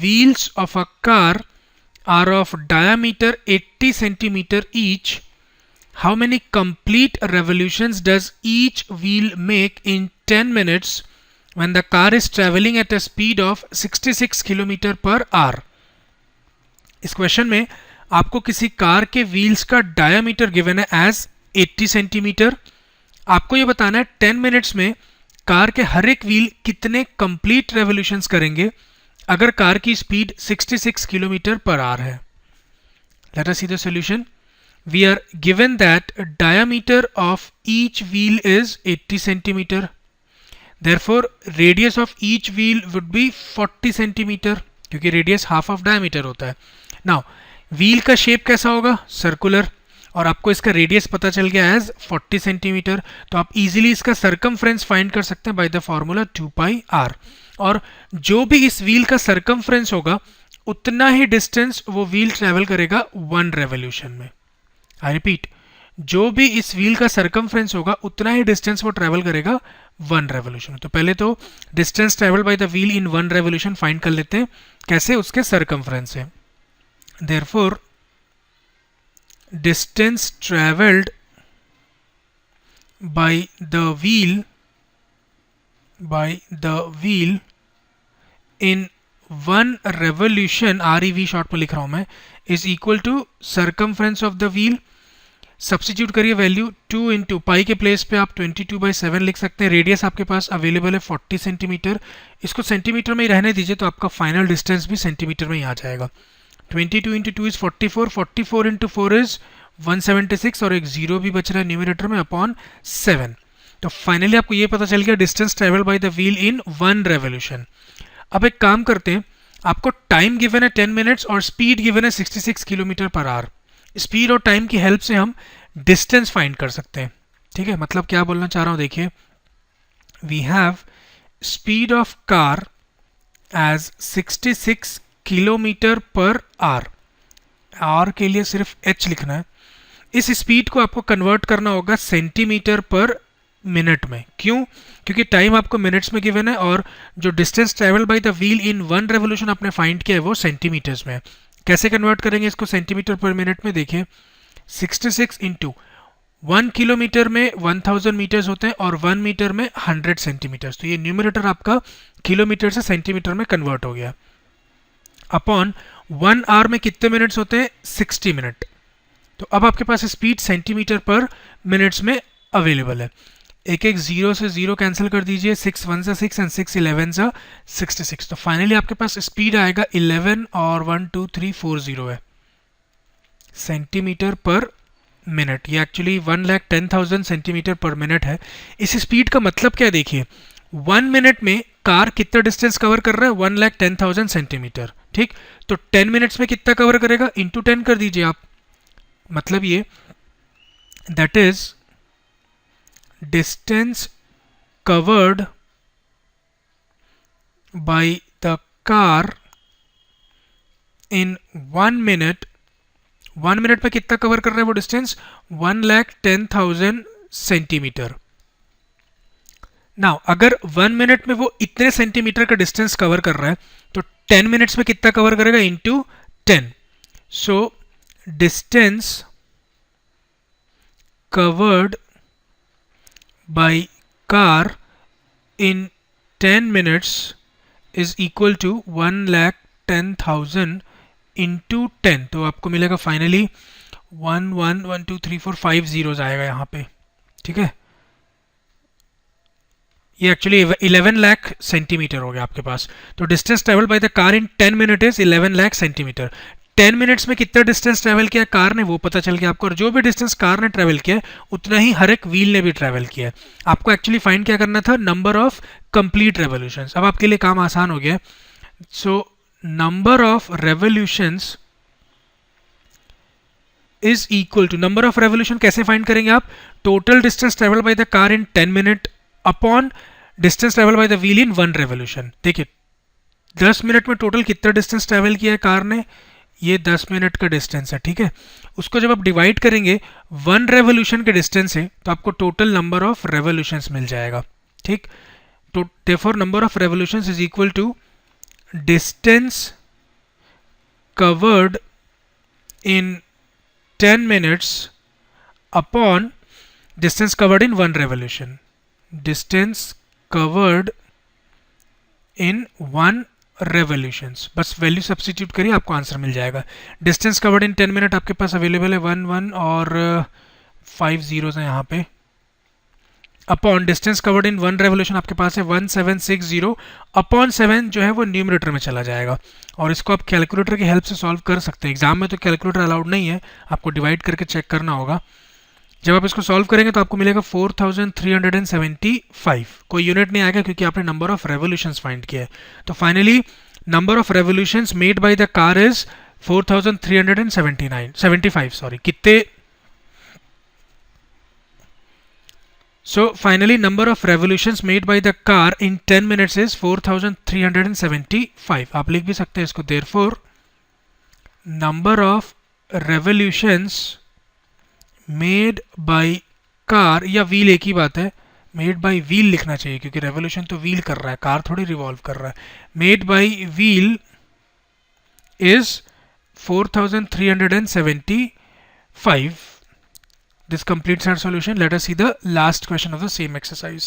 wheels of a car are of diameter 80 centimeter each, how many complete revolutions does each wheel make in 10 minutes when the car is traveling at a speed of 66 km per hour? इस question में आपको किसी car के wheels का diameter given है as 80 centimetre. आपको ये बताना है 10 मिनट्स में कार के हर एक व्हील कितने कंप्लीट रेवोल्यूशंस करेंगे अगर कार की स्पीड 66 किलोमीटर पर आवर है। Let us see the solution. We are given that diameter of each wheel is 80 centimetre, therefore radius of each wheel would be 40 centimetre, क्योंकि radius half of diameter होता है। Now wheel का shape कैसा होगा? Circular, और आपको इसका radius पता चल गया एज 40 सेंटीमीटर, तो आप इजीली इसका सरकमफ्रेंस फाइंड कर सकते हैं बाय द फॉर्मूला 2πr। और जो भी इस व्हील का सरकमफ्रेंस होगा उतना ही डिस्टेंस वो व्हील ट्रेवल करेगा 1 रेवोल्यूशन में। आई रिपीट, जो भी इस व्हील का सरकमफ्रेंस होगा उतना ही डिस्टेंस वो ट्रेवल करेगा 1 रेवोल्यूशन। तो पहले तो distance travel by the wheel in 1 revolution find कर लेते हैं। कैसे? उसके सरकमफ्रेंस से। Therefore distance traveled by the wheel in 1 revolution, REV short में लिख रहा हूं मैं, is equal to circumference of the wheel। Substitute करिए वैल्यू 2 इंटू पाई के प्लेस पे आप 22/7 लिख सकते हैं। रेडियस आपके पास अवेलेबल है 40 सेंटीमीटर, इसको सेंटीमीटर में ही रहने दीजिए तो आपका फाइनल डिस्टेंस भी सेंटीमीटर में ही आ जाएगा। 22 इंटू 2 इज 44, 44 इंटू 4 इज 176, और एक जीरो भी बच रहा है न्यूमरेटर में अपॉन 7। तो फाइनली आपको ये पता चल गया distance travel by the wheel in 1 revolution. अब एक काम करते हैं, आपको टाइम गिवन है 10 मिनट्स और स्पीड गिवन है 66 किलोमीटर पर आवर। स्पीड और टाइम की हेल्प से हम डिस्टेंस फाइंड कर सकते हैं। ठीक है, मतलब क्या बोलना चाह रहा हूं, देखिए, we have speed of car as 66 kilometre per hour. R के लिए सिर्फ h लिखना है। इस स्पीड को आपको कन्वर्ट करना होगा सेंटीमीटर पर मिनट में। क्यों? क्योंकि टाइम आपको मिनट्स में गिवन है और जो distance travel by the wheel in 1 revolution आपने फाइंड किया है वो सेंटीमीटर्स में है। कैसे कन्वर्ट करेंगे इसको सेंटीमीटर पर मिनट में? देखिए, 66 इंटू 1 किलोमीटर में 1000 मीटर्स होते हैं और 1 मीटर में 100 सेंटीमीटर्स। तो ये न्यूमरेटर आपका किलोमीटर से सेंटीमीटर में कन्वर्ट हो गया। अपॉन 1 आवर में कितने मिनट्स होते हैं? 60 मिनट। तो अब आपके पास स्पीड सेंटीमीटर पर मिनट्स में अवेलेबल है। एक एक जीरो से जीरो कैंसिल कर दीजिए, 6 1 से 6 एंड 6 11 से 66। तो फाइनली आपके पास स्पीड आएगा 11 और 1 2 3 4 0 है सेंटीमीटर पर मिनट। ये एक्चुअली 1,10,000 सेंटीमीटर पर मिनट है। इस स्पीड का मतलब क्या है? देखिए, 1 मिनट में कार कितना डिस्टेंस कवर कर रहा है? 1,10,000 सेंटीमीटर। ठीक, तो 10 मिनट्स में कितना कवर करेगा? इंटू 10 कर दीजिए आप। मतलब ये that is distance covered bye the car in 1 minute. 1 minute में कितना कवर कर रहा है वो डिस्टेंस? 1,10,000 सेंटीमीटर। नाउ अगर 1 मिनट में वो इतने सेंटीमीटर का डिस्टेंस कवर कर रहा है तो 10 मिनट्स में कितना कवर करेगा? Into 10। So distance covered by car in 10 minutes is equal to 1,10,000 into 10। तो आपको मिलेगा फाइनली 1 1 1 2 3 4 5 जीरोज आएगा यहाँ पे। ठीक है, ये एक्चुअली 11 लाख सेंटीमीटर हो गया आपके पास। तो distance travel by the car in 10 minute is 11 lakh centimetre. 10 minutes में कितना डिस्टेंस ट्रेवल किया कार ने वो पता चल गया आपको, और जो भी डिस्टेंस कार ने ट्रेवल किया उतना ही हर एक व्हील ने भी ट्रेवल किया है। आपको एक्चुअली फाइंड क्या करना था? Number of complete revolutions. अब आपके लिए काम आसान हो गया। So number of revolutions is equal to, number of revolution कैसे फाइंड करेंगे आप? Total distance travel by the car in 10 minute upon distance travel by the wheel in 1 revolution. देखिए 10 मिनट में टोटल कितना डिस्टेंस ट्रेवल किया है car ने? ये 10 मिनट का डिस्टेंस है। ठीक है, उसको जब आप डिवाइड करेंगे 1 रेवोल्यूशन के डिस्टेंस से तो आपको टोटल नंबर ऑफ रेवोल्यूशंस मिल जाएगा। ठीक, तो therefore number of revolutions is equal to distance covered in 10 minutes upon distance covered in 1 revolution. Distance covered in 1 revolutions. बस वैल्यू सब्स्टिट्यूट करिए, आपको आंसर मिल जाएगा. डिस्टेंस कवर्ड इन 10 मिनट आपके पास available है 1 1 और 5 जीरोस हैं यहाँ पे. Upon distance covered in 1 revolution आपके पास है 1760 अपॉन 7 जो है वो न्यूमरेटर में चला जाएगा. और इसको आप कैलकुलेटर की हेल्प से सॉल्व कर सकते हैं. एग्जाम में तो कैलकुलेटर अलाउड नहीं है, आपको डिवाइड करके चेक करना होगा. जब आप इसको सॉल्व करेंगे तो आपको मिलेगा 4375. कोई यूनिट नहीं आएगा क्योंकि आपने नंबर ऑफ रेवोल्यूशंस फाइंड किया है. तो finally number of revolutions made by the car is 4375. Sorry, कितने. So finally number of revolutions made by the car in 10 minutes is 4375. आप लिख भी सकते हैं इसको. Therefore number of revolutions made by car, या wheel एक ही बात है, made by wheel लिखना चाहिए क्योंकि revolution तो wheel कर रहा है, कार थोड़ी revolve कर रहा है. made by wheel is 4375. This completes our solution. Let us see the last question of the same exercise.